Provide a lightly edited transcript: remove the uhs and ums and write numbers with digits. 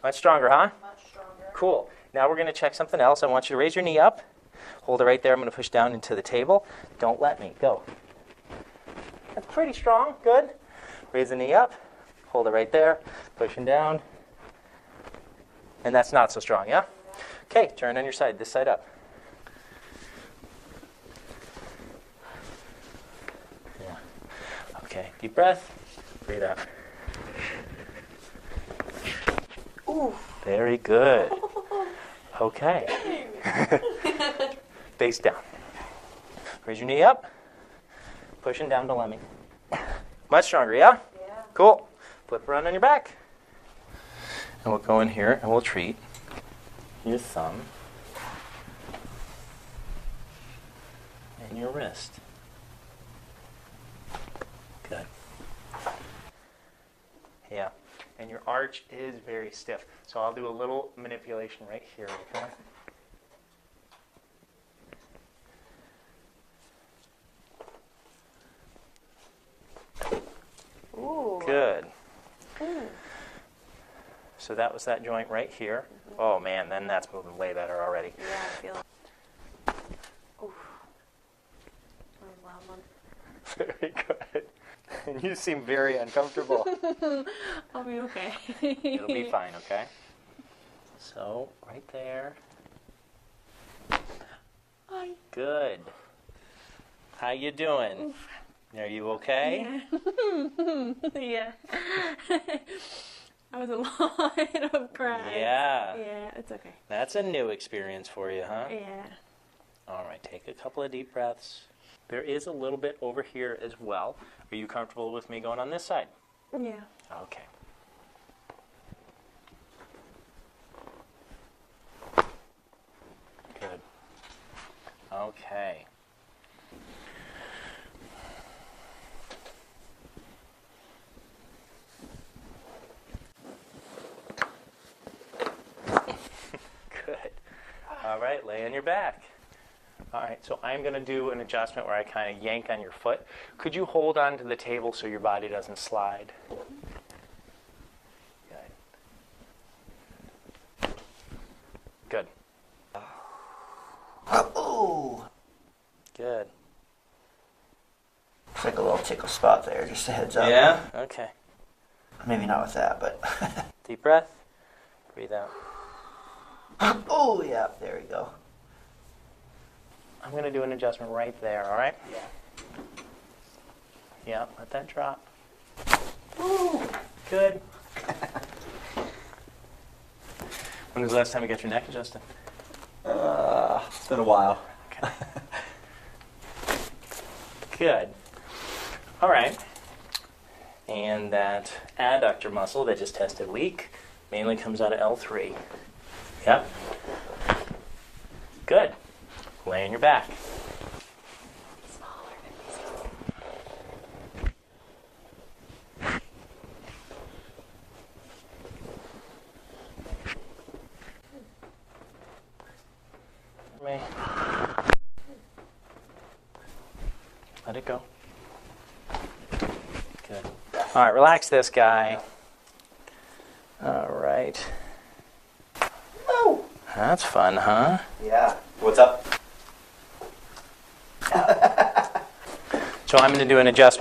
Much stronger, huh? Much stronger. Cool. Now we're going to check something else. I want you to raise your knee up. Hold it right there. I'm going to push down into the table. Don't let me. Go. That's pretty strong. Good. Raise the knee up. Hold it right there. Pushing down. And that's not so strong, yeah? Okay, turn on your side. This side up. Yeah. Okay, deep breath. Breathe out. Ooh. Very good. Okay. Face down. Raise your knee up. Pushing down to lemming. Much stronger, yeah? Yeah. Cool. Flip around on your back. And we'll go in here and we'll treat your thumb and your wrist. Good. Yeah. And your arch is very stiff. So I'll do a little manipulation right here, okay? Ooh. Good. Mm. So that was that joint right here. Mm-hmm. Oh man, then that's moving way better already. Yeah, I feel it. Ooh. That was a loud one. Very good. And you seem very uncomfortable. I'll be okay. It'll be fine, okay? So, right there. Hi. Good. How you doing? Oof. Are you okay? Yeah. Yeah. That was a lot of crying. Yeah. Yeah, it's okay. That's a new experience for you, huh? Yeah. All right, take a couple of deep breaths. There is a little bit over here as well. Are you comfortable with me going on this side? Yeah. Okay. Good. Okay. Good. All right, lay on your back. All right, so I'm going to do an adjustment where I kind of yank on your foot. Could you hold on to the table so your body doesn't slide? Good. Oh! Good. It's like a little tickle spot there, just a heads up. Yeah? Okay. Maybe not with that, but... Deep breath. Breathe out. Oh, yeah, there we go. I'm going to do an adjustment right there, all right? Yeah. Yeah, let that drop. Ooh! Good. When was the last time you got your neck adjusted? It's been a while. Okay. Good. All right. And that adductor muscle that just tested weak mainly comes out of L3. Yep. Good. Lay on your back. Me. Let it go. Good. All right, relax this guy. All right. Oh! That's fun, huh? Yeah. What's up? So I'm going to do an adjustment.